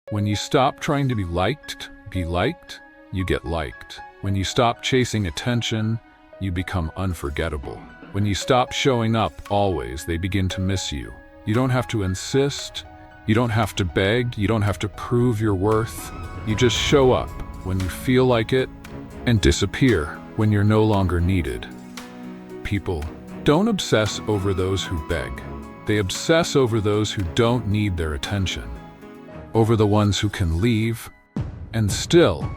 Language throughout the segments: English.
When you stop trying to be liked, you get liked. When you stop chasing attention, you become unforgettable. When you stop showing up always, they begin to miss you. You don't have to insist, you don't have to beg, you don't have to prove your worth. You just show up when you feel like it and disappear when you're no longer needed. People don't obsess over those who beg. They obsess over those who don't need their attention, over the ones who can leave and still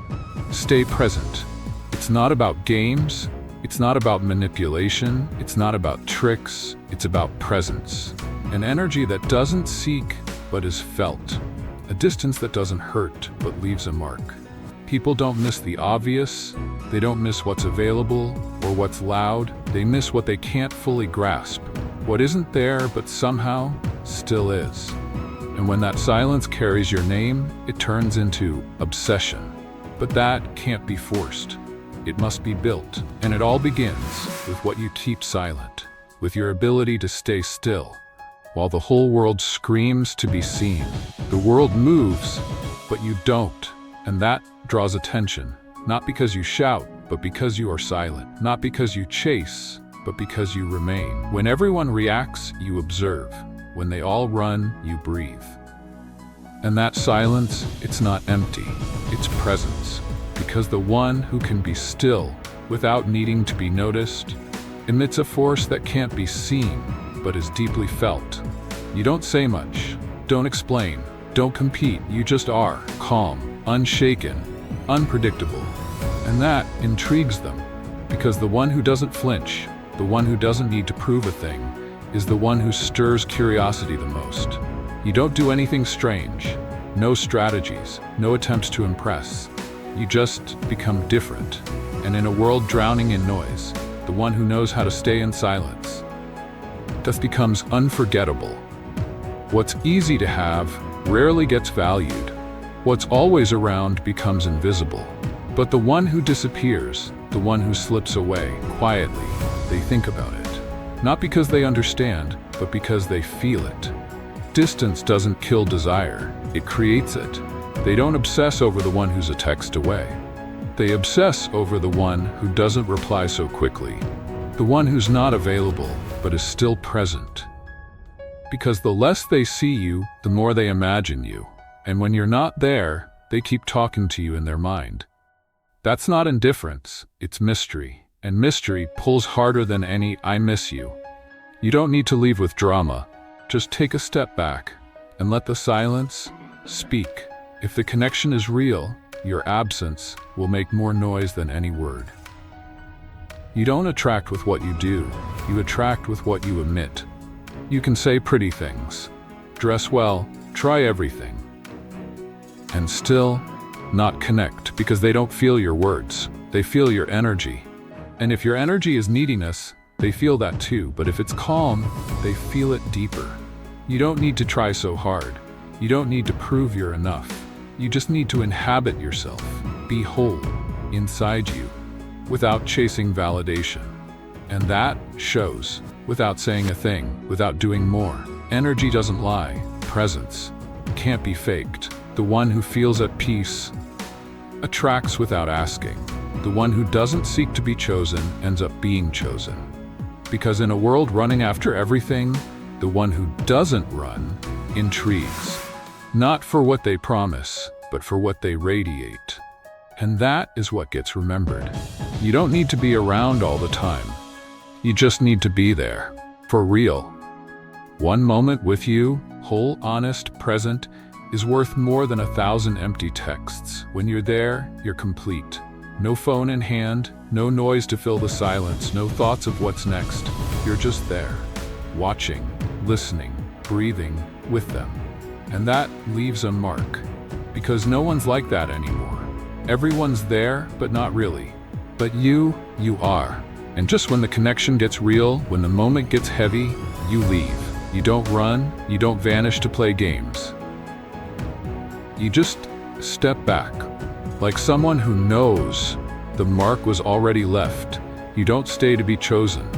stay present. It's not about games, it's not about manipulation, it's not about tricks, it's about presence. An energy that doesn't seek but is felt. A distance that doesn't hurt but leaves a mark. People don't miss the obvious, they don't miss what's available or what's loud, they miss what they can't fully grasp. What isn't there but somehow still is. And when that silence carries your name, it turns into obsession. But that can't be forced. It must be built. And it all begins with what you keep silent, with your ability to stay still, while the whole world screams to be seen. The world moves, but you don't. And that draws attention, not because you shout, but because you are silent. Not because you chase, but because you remain. When everyone reacts, you observe. When they all run, you breathe. And that silence, it's not empty, it's presence. Because the one who can be still without needing to be noticed emits a force that can't be seen, but is deeply felt. You don't say much, don't explain, don't compete, you just are, calm, unshaken, unpredictable. And that intrigues them, because the one who doesn't flinch, the one who doesn't need to prove a thing, is the one who stirs curiosity the most. You don't do anything strange, no strategies, no attempts to impress. You just become different. And in a world drowning in noise, the one who knows how to stay in silence thus becomes unforgettable. What's easy to have rarely gets valued. What's always around becomes invisible. But the one who disappears, the one who slips away quietly, they think about it. Not because they understand, but because they feel it. Distance doesn't kill desire, it creates it. They don't obsess over the one who's a text away. They obsess over the one who doesn't reply so quickly, the one who's not available but is still present. Because the less they see you, the more they imagine you. And when you're not there, they keep talking to you in their mind. That's not indifference, it's mystery. And mystery pulls harder than any "I miss you." You don't need to leave with drama. Just take a step back and let the silence speak. If the connection is real, your absence will make more noise than any word. You don't attract with what you do, you attract with what you emit. You can say pretty things, dress well, try everything, and still not connect because they don't feel your words, they feel your energy. And if your energy is neediness, they feel that too, but if it's calm, they feel it deeper. You don't need to try so hard. You don't need to prove you're enough. You just need to inhabit yourself, be whole inside you, without chasing validation. And that shows, without saying a thing, without doing more. Energy doesn't lie, presence can't be faked. The one who feels at peace attracts without asking. The one who doesn't seek to be chosen ends up being chosen. Because in a world running after everything, the one who doesn't run intrigues. Not for what they promise, but for what they radiate. And that is what gets remembered. You don't need to be around all the time. You just need to be there, for real. One moment with you, whole, honest, present, is worth more than 1,000 empty texts. When you're there, you're complete. No phone in hand, no noise to fill the silence, no thoughts of what's next. You're just there, watching, listening, breathing with them. And that leaves a mark, because no one's like that anymore. Everyone's there, but not really. But you are. And just when the connection gets real, when the moment gets heavy, you leave. You don't run, you don't vanish to play games. You just step back, like someone who knows the mark was already left. You don't stay to be chosen.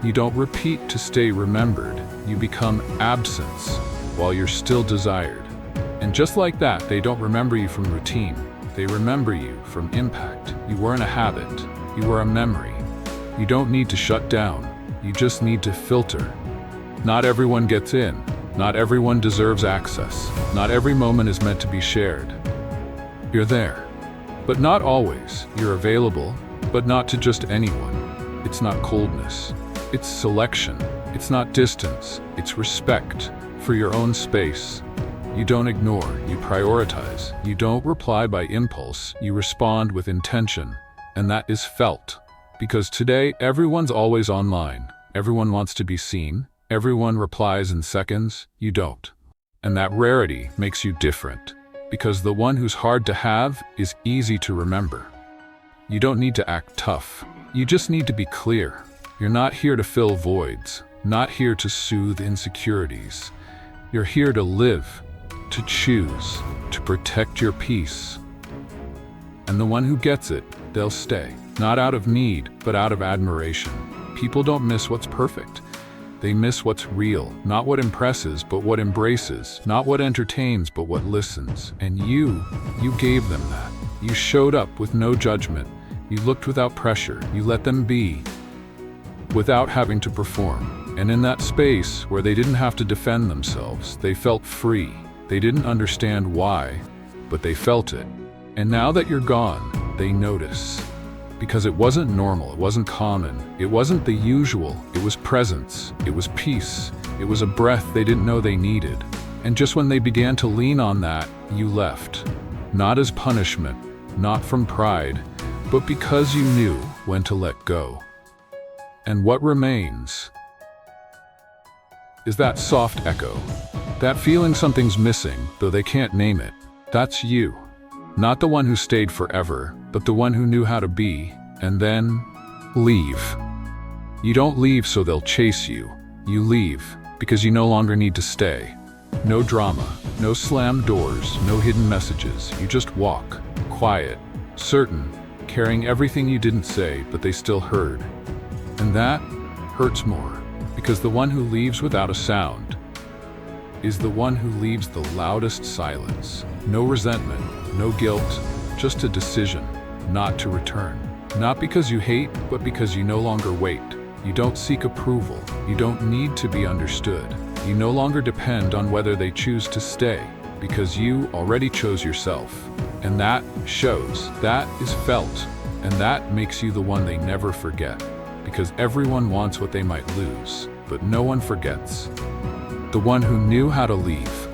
You don't repeat to stay remembered. You become absence while you're still desired. And just like that, they don't remember you from routine. They remember you from impact. You weren't a habit. You were a memory. You don't need to shut down. You just need to filter. Not everyone gets in. Not everyone deserves access. Not every moment is meant to be shared. You're there, but not always. You're available, but not to just anyone. It's not coldness. It's selection. It's not distance. It's respect for your own space. You don't ignore. You prioritize. You don't reply by impulse. You respond with intention. And that is felt. Because today, everyone's always online. Everyone wants to be seen. Everyone replies in seconds. You don't. And that rarity makes you different. Because the one who's hard to have is easy to remember. You don't need to act tough. You just need to be clear. You're not here to fill voids. Not here to soothe insecurities. You're here to live, to choose, to protect your peace. And the one who gets it, they'll stay. Not out of need, but out of admiration. People don't miss what's perfect. They miss what's real. Not what impresses, but what embraces. Not what entertains, but what listens. And you gave them that. You showed up with no judgment. You looked without pressure. You let them be, without having to perform. And in that space, where they didn't have to defend themselves, they felt free. They didn't understand why, but they felt it. And now that you're gone, they notice. Because it wasn't normal, it wasn't common, it wasn't the usual, it was presence, it was peace, it was a breath they didn't know they needed. And just when they began to lean on that, you left. Not as punishment, not from pride, but because you knew when to let go. And what remains is that soft echo, that feeling something's missing, though they can't name it. That's you. Not the one who stayed forever, but the one who knew how to be, and then leave. You don't leave so they'll chase you. You leave because you no longer need to stay. No drama, no slammed doors, no hidden messages. You just walk, quiet, certain, carrying everything you didn't say, but they still heard. And that hurts more, because the one who leaves without a sound is the one who leaves the loudest silence. No resentment, no guilt, just a decision not to return. Not because you hate, but because you no longer wait. You don't seek approval. You don't need to be understood. You no longer depend on whether they choose to stay, because you already chose yourself. And that shows, that is felt, and that makes you the one they never forget. Because everyone wants what they might lose, but no one forgets. The one who knew how to leave.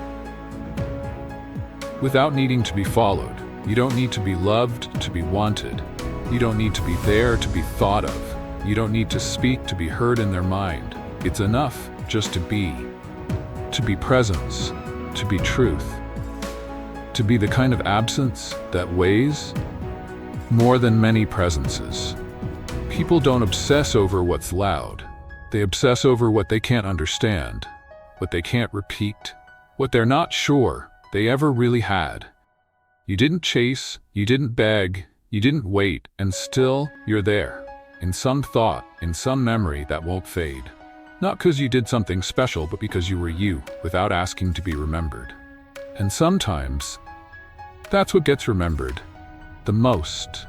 Without needing to be followed. You don't need to be loved to be wanted. You don't need to be there to be thought of. You don't need to speak to be heard in their mind. It's enough just to be presence, to be truth, to be the kind of absence that weighs more than many presences. People don't obsess over what's loud. They obsess over what they can't understand, what they can't repeat, what they're not sure they ever really had. You didn't chase, you didn't beg, you didn't wait, and still you're there. In some thought, in some memory that won't fade. Not because you did something special, but because you were you, without asking to be remembered. And sometimes, that's what gets remembered the most.